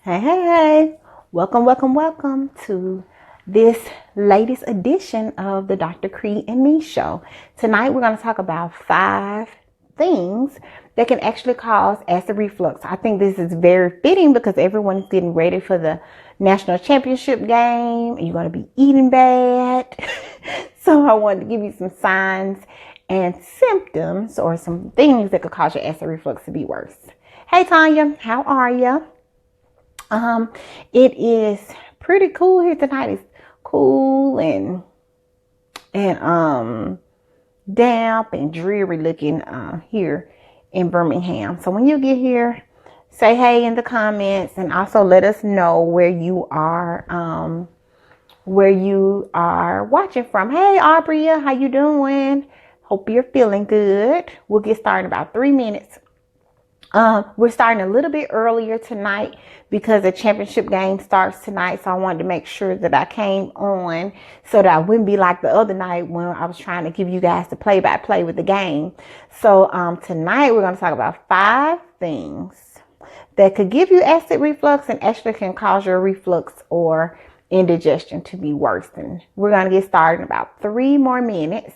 Hey, hey, hey. Welcome to this latest edition of the Dr. Kre Me Show. Tonight, we're going to talk about 5 things that can actually cause acid reflux. I think this is very fitting because everyone's getting ready for the national championship game. You're going to be eating bad. So I wanted to give you some signs and symptoms or some things that could cause your acid reflux to be worse. Hey, Tanya, how are you? It is pretty cool here tonight. It's cool and damp and dreary looking here in Birmingham. So when you get here, say hey in the comments and also let us know where you are watching from. Hey Aubrey, how you doing? Hope you're feeling good. We'll get started in about 3 minutes. We're starting a little bit earlier tonight because the championship game starts tonight. So I wanted to make sure that I came on so that I wouldn't be like the other night when I was trying to give you guys the play-by-play with the game. So tonight we're going to talk about 5 things that could give you acid reflux and actually can cause your reflux or indigestion to be worse. And we're going to get started in about 3 more minutes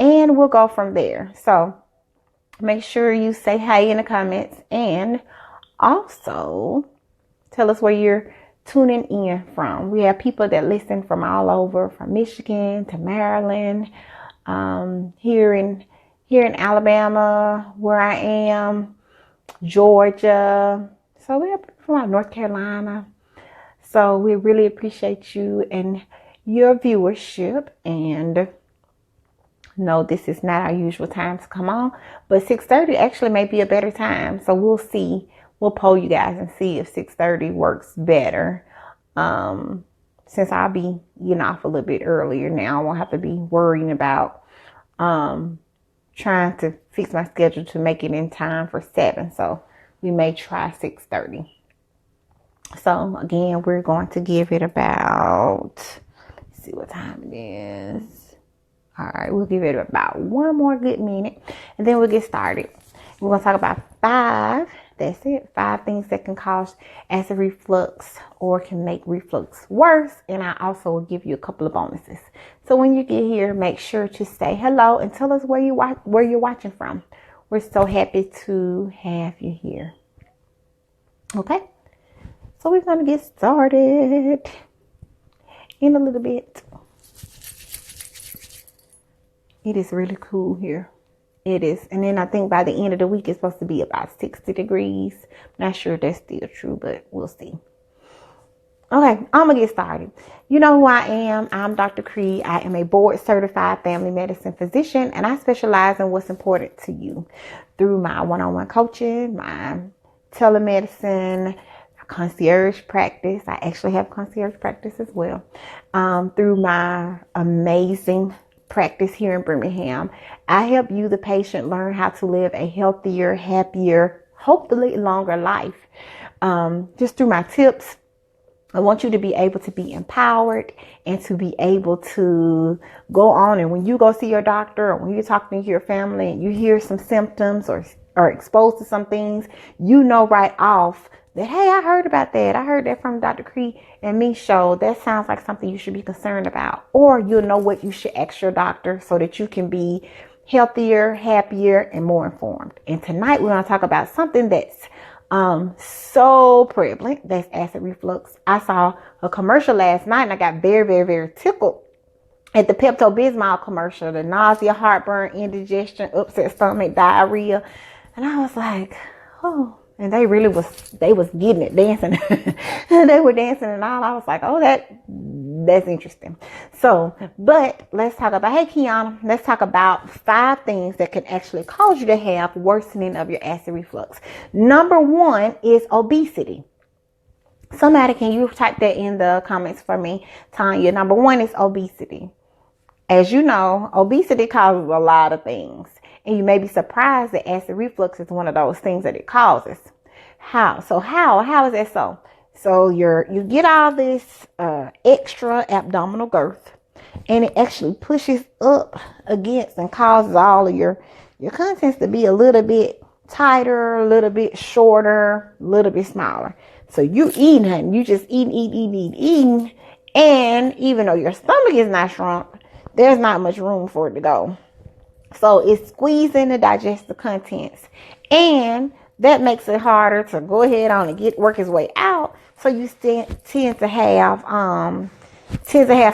and we'll go from there. So make sure you say hey in the comments and also tell us where you're tuning in from. We have people that listen from all over, from Michigan to Maryland, here in Alabama, where I am, Georgia. So we have people from North Carolina. So we really appreciate you and your viewership. And no, this is not our usual time to come on, but 6:30 actually may be a better time. So we'll see. We'll poll you guys and see if 6:30 works better. Since I'll be getting off a little bit earlier now, I won't have to be worrying about trying to fix my schedule to make it in time for 7. So we may try 6:30. So again, we're going to give it about, let's see what time it is. All right, we'll give it about 1 more good minute and then we'll get started. We're going to talk about 5, that's it, 5 things that can cause acid reflux or can make reflux worse. And I also will give you a couple of bonuses. So when you get here, make sure to say hello and tell us where you're watching from. We're so happy to have you here. Okay, so we're going to get started in a little bit. It is really cool here. It is. And then I think by the end of the week, it's supposed to be about 60 degrees. Not sure if that's still true, but we'll see. Okay, I'm going to get started. You know who I am. I'm Dr. Kre. I am a board certified family medicine physician, and I specialize in what's important to you through my one-on-one coaching, my telemedicine, concierge practice. I actually have concierge practice as well. Through my amazing practice here in Birmingham, I help you, the patient, learn how to live a healthier, happier, hopefully longer life. Just through my tips, I want you to be able to be empowered and to be able to go on. And when you go see your doctor or when you're talking to your family and you hear some symptoms or are exposed to some things, you know right off that, hey, I heard about that. I heard that from Dr. Kre and Me Show. That sounds like something you should be concerned about. Or you'll know what you should ask your doctor so that you can be healthier, happier, and more informed. And tonight we're going to talk about something that's so prevalent. That's acid reflux. I saw a commercial last night and I got very, very, very tickled at the Pepto-Bismol commercial. The nausea, heartburn, indigestion, upset stomach, diarrhea. And I was like, oh. And they was getting it, dancing. They were dancing and all. I was like, oh, that's interesting. So, but let's talk about, hey, Kiana, let's talk about 5 things that can actually cause you to have worsening of your acid reflux. Number 1 is obesity. Somebody, can you type that in the comments for me, Tanya? Number 1 is obesity. As you know, obesity causes a lot of things. And you may be surprised that acid reflux is one of those things that it causes. How? So how is that so? So you get all this extra abdominal girth, and it actually pushes up against and causes all of your contents to be a little bit tighter, a little bit shorter, a little bit smaller. So you eating, honey. You just eating. And even though your stomach is not shrunk, there's not much room for it to go. So it's squeezing the digestive contents. And that makes it harder to go ahead on and work its way out. So you tend to have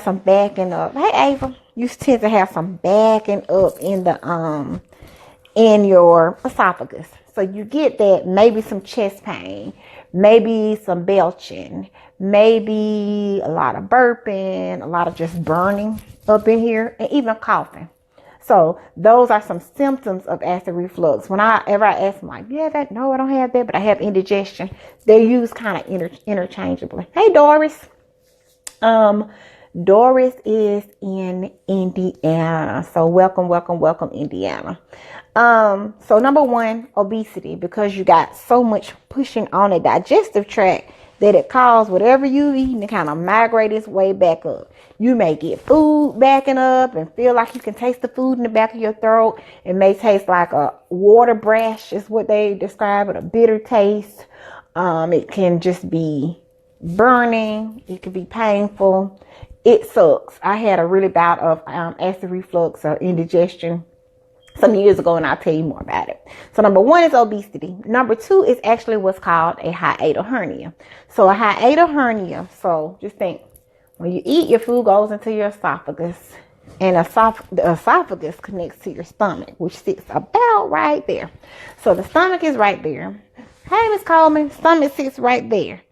some backing up. Hey Ava, you tend to have some backing up in your esophagus. So you get that, maybe some chest pain, maybe some belching, maybe a lot of burping, a lot of just burning up in here, and even coughing. So those are some symptoms of acid reflux. Whenever I ask them, like, no, I don't have that, but I have indigestion. They're used kind of interchangeably. Hey, Doris. Doris is in Indiana. So welcome, Indiana. So number one, obesity, because you got so much pushing on the digestive tract that it caused whatever you eating to kind of migrate its way back up. You may get food backing up and feel like you can taste the food in the back of your throat. It may taste like a water brash is what they describe it, a bitter taste. It can just be burning. It can be painful. It sucks. I had a really bout of acid reflux or indigestion some years ago, and I'll tell you more about it. So number one is obesity. Number two is actually what's called a hiatal hernia. So a hiatal hernia, so just think, when you eat, your food goes into your esophagus, and the esophagus connects to your stomach, which sits about right there. So the stomach is right there. Hey, Miss Coleman, stomach sits right there.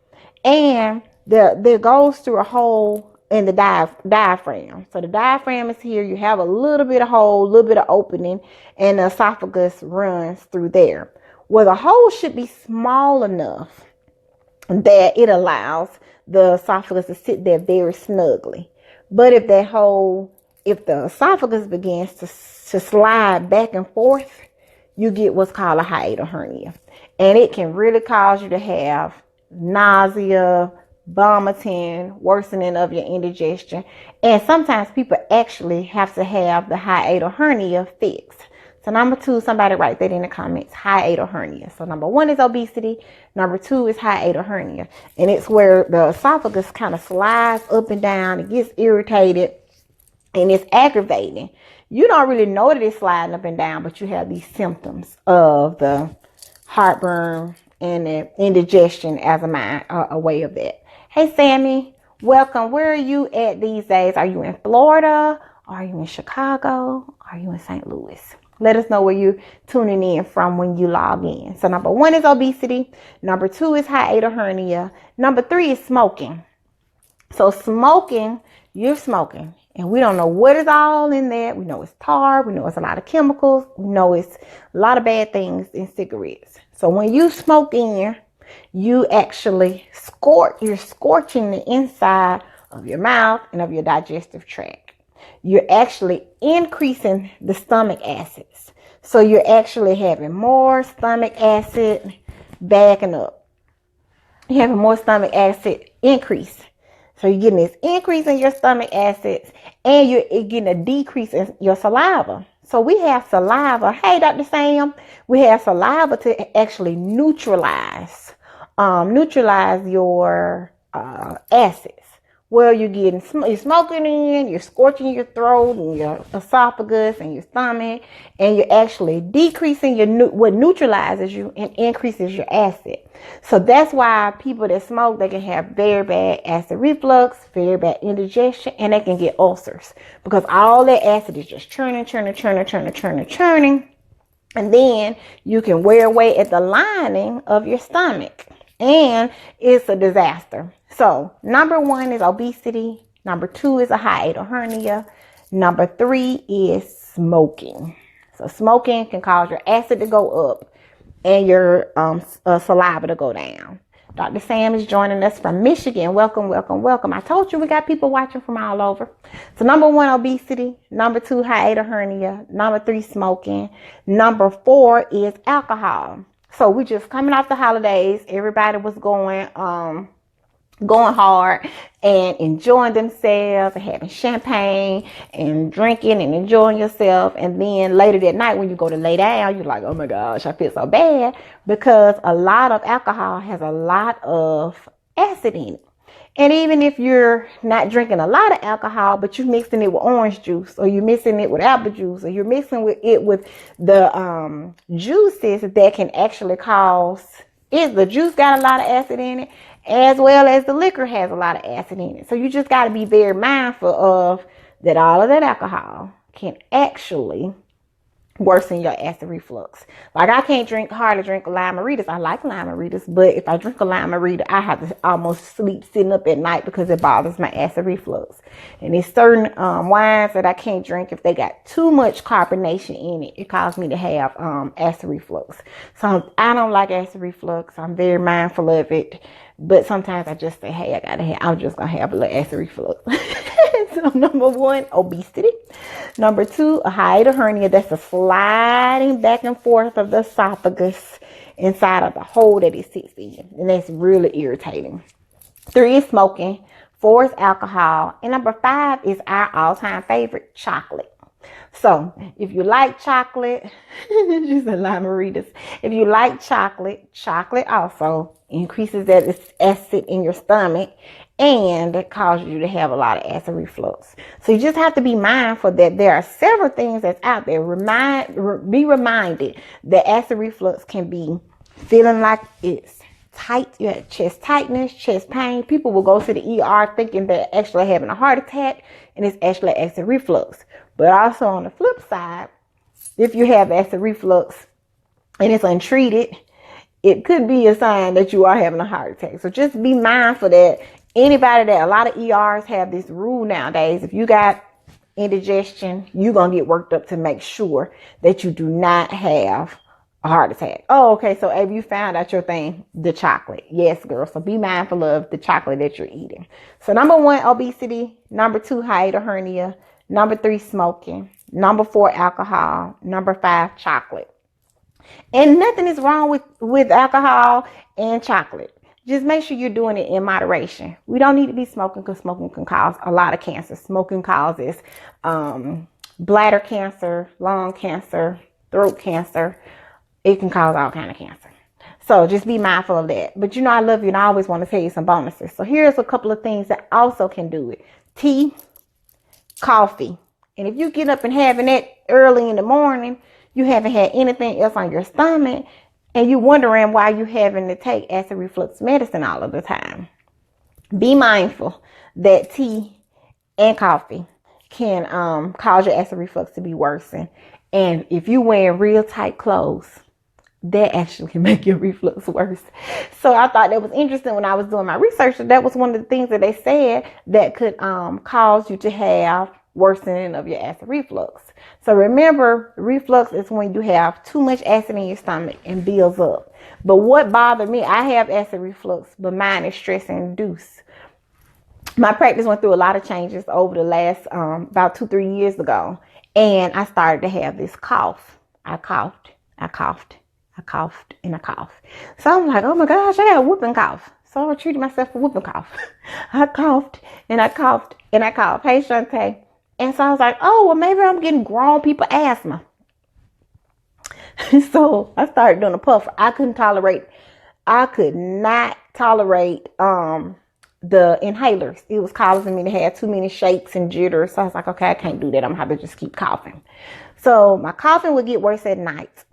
And there goes through a hole in the diaphragm. So the diaphragm is here. You have a little bit of hole, a little bit of opening, and the esophagus runs through there. Well, the hole should be small enough that it allows the esophagus to sit there very snugly. But if the esophagus begins to slide back and forth, you get what's called a hiatal hernia. And it can really cause you to have nausea, vomiting, worsening of your indigestion. And sometimes people actually have to have the hiatal hernia fixed. So number two, somebody write that in the comments, hiatal hernia. So number one is obesity. Number two is hiatal hernia. And it's where the esophagus kind of slides up and down. It gets irritated and it's aggravating. You don't really know that it's sliding up and down, but you have these symptoms of the heartburn and the indigestion as a way of that. Hey, Sammy, welcome. Where are you at these days? Are you in Florida? Are you in Chicago? Are you in St. Louis? Let us know where you're tuning in from when you log in. So number one is obesity. Number two is hiatal hernia. Number three is smoking. So smoking, you're smoking. And we don't know what is all in that. We know it's tar. We know it's a lot of chemicals. We know it's a lot of bad things in cigarettes. So when you smoke in, you actually you're scorching the inside of your mouth and of your digestive tract. You're actually increasing the stomach acids. So you're actually having more stomach acid backing up. You're having more stomach acid increase. So you're getting this increase in your stomach acids and you're getting a decrease in your saliva. So we have saliva. Hey, Dr. Sam, we have saliva to actually neutralize your acids. Well, you're smoking in, you're scorching your throat and your esophagus and your stomach, and you're actually decreasing what neutralizes you and increases your acid. So that's why people that smoke, they can have very bad acid reflux, very bad indigestion, and they can get ulcers because all that acid is just churning. And then you can wear away at the lining of your stomach. And it's a disaster. So number one is obesity. Number two is a hiatal hernia. Number three is smoking. So smoking can cause your acid to go up and your saliva to go down. Dr. Sam is joining us from Michigan. Welcome. I told you we got people watching from all over. So number one, obesity. Number two, hiatal hernia. Number three, smoking. Number four is alcohol. So we just coming off the holidays. Everybody was going going hard and enjoying themselves and having champagne and drinking and enjoying yourself. And then later that night when you go to lay down, you're like, oh my gosh, I feel so bad, because a lot of alcohol has a lot of acid in it. And even if you're not drinking a lot of alcohol, but you're mixing it with orange juice, or you're mixing it with apple juice, or you're mixing it with the juices that can actually cause it. The juice got a lot of acid in it, as well as the liquor has a lot of acid in it. So you just got to be very mindful of that. All of that alcohol can actually worsen your acid reflux. Like, I can't hardly drink lime-a-ritas. I like lime-a-ritas, but if I drink a lime-a-rita, I have to almost sleep sitting up at night because it bothers my acid reflux. And there's certain wines that I can't drink if they got too much carbonation in it. It causes me to have acid reflux. So I don't like acid reflux. I'm very mindful of it. But sometimes I just say, hey, I'm just going to have a little acid reflux. So number 1, obesity. Number 2, a hiatal hernia. That's a sliding back and forth of the esophagus inside of the hole that it sits in. And that's really irritating. 3 is smoking. 4 is alcohol. And number 5 is our all-time favorite, chocolate. So if you like chocolate, just a lime-a-ritas. If you like chocolate also increases that acid in your stomach, and it causes you to have a lot of acid reflux. So you just have to be mindful that there are several things that's out there. Be reminded that acid reflux can be feeling like it's tight. You have chest tightness, chest pain. People will go to the ER thinking they're actually having a heart attack, and it's actually acid reflux. But also on the flip side, if you have acid reflux and it's untreated, it could be a sign that you are having a heart attack. So just be mindful that a lot of ERs have this rule nowadays. If you got indigestion, you're going to get worked up to make sure that you do not have a heart attack. Oh, okay. So if you found out your thing, the chocolate. Yes, girl. So be mindful of the chocolate that you're eating. So number 1, obesity. Number 2, hiatal hernia. Number 3, smoking. Number 4, alcohol. Number 5, chocolate. And nothing is wrong with alcohol and chocolate. Just make sure you're doing it in moderation. We don't need to be smoking, because smoking can cause a lot of cancer. Smoking causes bladder cancer, lung cancer, throat cancer. It can cause all kind of cancer. So just be mindful of that. But I love you, and I always want to tell you some bonuses. So here's a couple of things that also can do it. Tea, coffee. And if you get up and having that early in the morning, you haven't had anything else on your stomach, and you're wondering why you're having to take acid reflux medicine all of the time. Be mindful that tea and coffee can cause your acid reflux to be worsened. And if you're wearing real tight clothes, that actually can make your reflux worse. So I thought that was interesting when I was doing my research. That was one of the things that they said that could cause you to have worsening of your acid reflux. So remember, reflux is when you have too much acid in your stomach and builds up. But what bothered me, I have acid reflux, but mine is stress induced. My practice went through a lot of changes over the last about 2-3 years ago, and I started to have this cough. I coughed. So I'm like, oh my gosh, I got a whooping cough. So I treated myself for whooping cough. I coughed and I coughed and I coughed. Hey, Shantae. And so I was like, oh, well, maybe I'm getting grown people asthma. So I started doing a puff. I could not tolerate the inhalers. It was causing me to have too many shakes and jitters. So I was like, okay, I can't do that. I'm going to have to just keep coughing. So my coughing would get worse at night.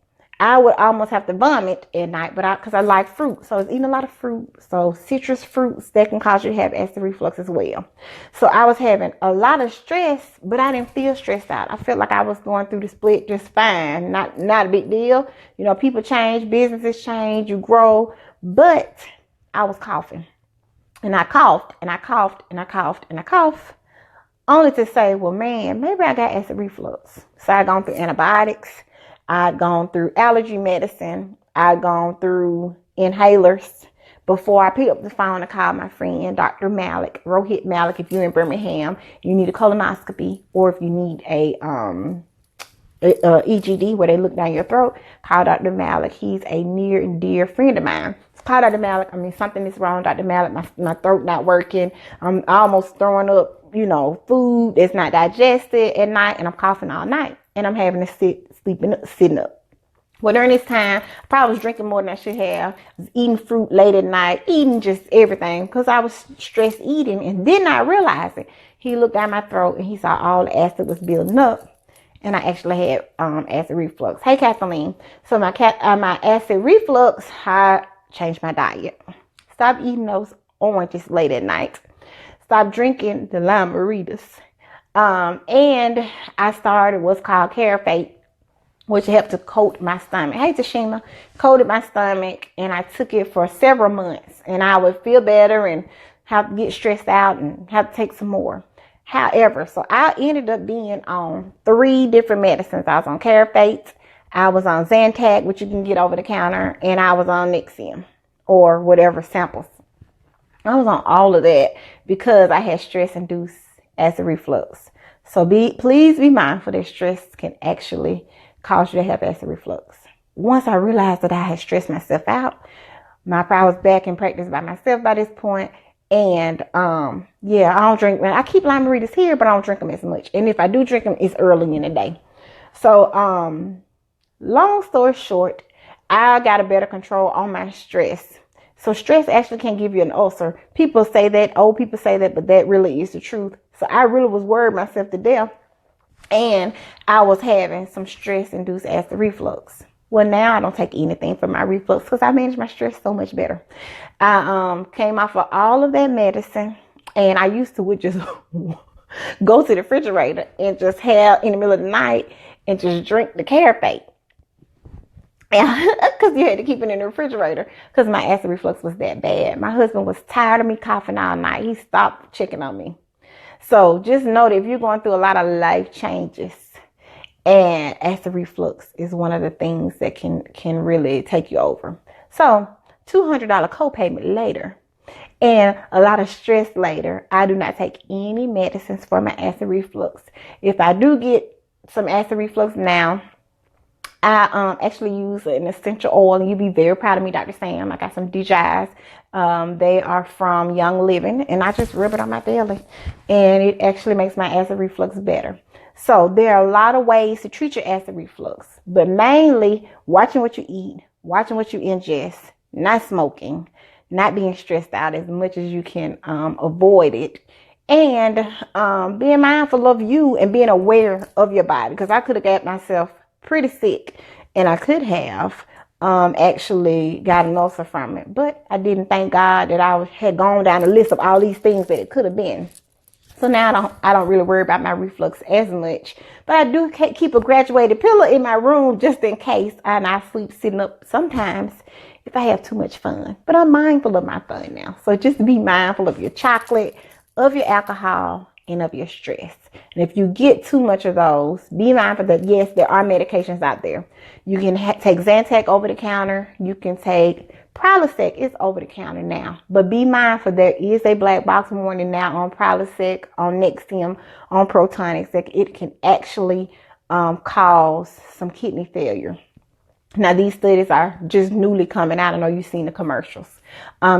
I would almost have to vomit at night, but because I like fruit. So I was eating a lot of fruit. So citrus fruits, that can cause you to have acid reflux as well. So I was having a lot of stress, but I didn't feel stressed out. I felt like I was going through the split just fine. Not a big deal. People change, businesses change, you grow. But I was coughing. And I coughed, and I coughed, and I coughed, and I coughed. Only to say, well, man, maybe I got acid reflux. So I gone through antibiotics. I'd gone through allergy medicine. I'd gone through inhalers before I picked up the phone and called my friend, Dr. Malik, Rohit Malik. If you're in Birmingham, you need a colonoscopy, or if you need a EGD where they look down your throat, call Dr. Malik. He's a near and dear friend of mine. Hi, Dr. Malik. I mean, something is wrong, Dr. Malik. My throat not working. I'm almost throwing up, food that's not digested at night, and I'm coughing all night, and I'm having to sitting up. Well, during this time, I probably was drinking more than I should have. I was eating fruit late at night, eating just everything because I was stressed eating, and did not realize it. He looked down my throat and he saw all the acid was building up, and I actually had acid reflux. Hey, Kathleen. So my acid reflux, I changed my diet. Stop eating those oranges late at night. Stop drinking the lime margaritas. And I started what's called Carafate, which helped to coat my stomach. Hey, Tashima, coated my stomach, and I took it for several months, and I would feel better and have to get stressed out and have to take some more. However, so I ended up being on 3 different medicines. I was on Carafate, I was on Zantac, which you can get over the counter, and I was on Nexium or whatever samples. I was on all of that because I had stress-induced acid reflux. So please be mindful that stress can actually cause you to have acid reflux. Once I realized that I had stressed myself out, I was back in practice by myself by this point. And I don't drink. I keep lime margaritas here, but I don't drink them as much. And if I do drink them, it's early in the day. So long story short, I got a better control on my stress. So stress actually can give you an ulcer. People say that, old people say that, but that really is the truth. So I really was worried myself to death. And I was having some stress-induced acid reflux. Well, now I don't take anything for my reflux because I manage my stress so much better. I came off of all of that medicine, and I used to would just go to the refrigerator and just have in the middle of the night and just drink the Carafate. Because you had to keep it in the refrigerator because my acid reflux was that bad. My husband was tired of me coughing all night. He stopped checking on me. So just know that if you're going through a lot of life changes, and acid reflux is one of the things that can really take you over. So $200 copayment later and a lot of stress later, I do not take any medicines for my acid reflux. If I do get some acid reflux now, I actually use an essential oil, and you'll be very proud of me, Dr. Sam. I got some DJIs. They are from Young Living, and I just rub it on my belly, and it actually makes my acid reflux better. So there are a lot of ways to treat your acid reflux, but mainly watching what you eat, watching what you ingest, not smoking, not being stressed out as much as you can avoid it, and being mindful of you and being aware of your body, because I could have got myself pretty sick, and I could have actually got an ulcer from it, but I didn't. Thank God that I had gone down the list of all these things that it could have been. So now I don't really worry about my reflux as much, but I do keep a graduated pillow in my room just in case, and I sleep sitting up sometimes if I have too much fun. But I'm mindful of my fun now. So just be mindful of your chocolate, of your alcohol, and of your stress. And if you get too much of those, be mindful that yes, there are medications out there. You can take Zantac over the counter. You can take Prilosec is over the counter now, but be mindful there is a black box warning now on Prilosec, on Nexium, on Protonix that it can actually cause some kidney failure. Now these studies are just newly coming out. I know you've seen the commercials.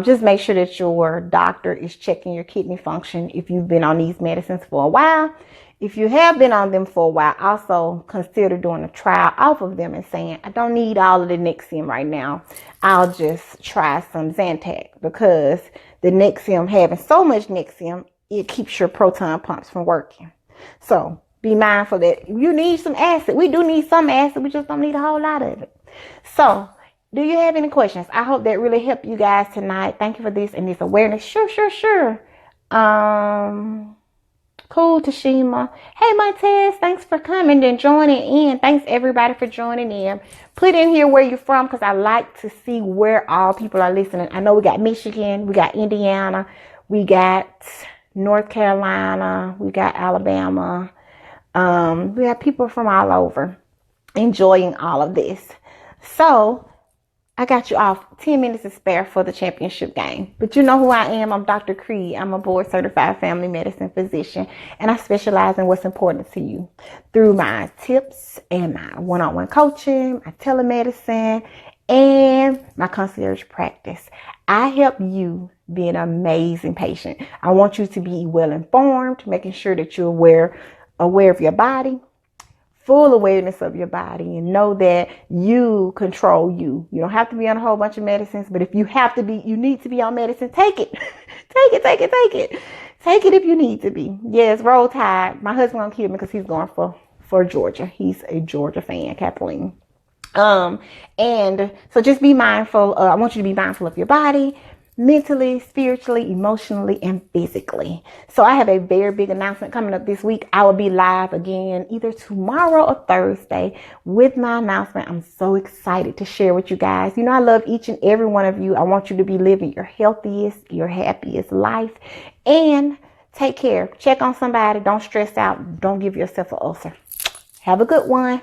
Just make sure that your doctor is checking your kidney function if you've been on these medicines for a while. If you have been on them for a while, also consider doing a trial off of them and saying, I don't need all of the Nexium right now. I'll just try some Zantac, because the Nexium, having so much Nexium, it keeps your proton pumps from working. So be mindful that you need some acid. We do need some acid. We just don't need a whole lot of it. So do you have any questions? I hope that really helped you guys tonight. Thank you for this and this awareness. Sure. Cool, Tashima. Hey, Montez, thanks for coming and joining in. Thanks, everybody, for joining in. Put in here where you're from, because I like to see where all people are listening. I know we got Michigan, we got Indiana, we got North Carolina, we got Alabama. We have people from all over enjoying all of this. So I got you off 10 minutes to spare for the championship game. But you know who I am. I'm Dr. Kre. I'm a board certified family medicine physician, and I specialize in what's important to you through my tips and my one-on-one coaching, my telemedicine, and my concierge practice. I help you be an amazing patient. I want you to be well informed, making sure that you're aware of your body, full awareness of your body, and know that you control you. You don't have to be on a whole bunch of medicines, but if you need to be on medicine, take it. Take it. Take it if you need to be. Yes, roll tide. My husband won't kill me because he's going for Georgia. He's a Georgia fan, Kathleen. And so just be mindful. I want you to be mindful of your body, mentally, spiritually, emotionally, and physically. So I have a very big announcement coming up this week. I will be live again either tomorrow or Thursday with my announcement. I'm so excited to share with you guys. You know, I love each and every one of you. I want you to be living your healthiest, your happiest life, and take care. Check on somebody. Don't stress out. Don't give yourself an ulcer. Have a good one.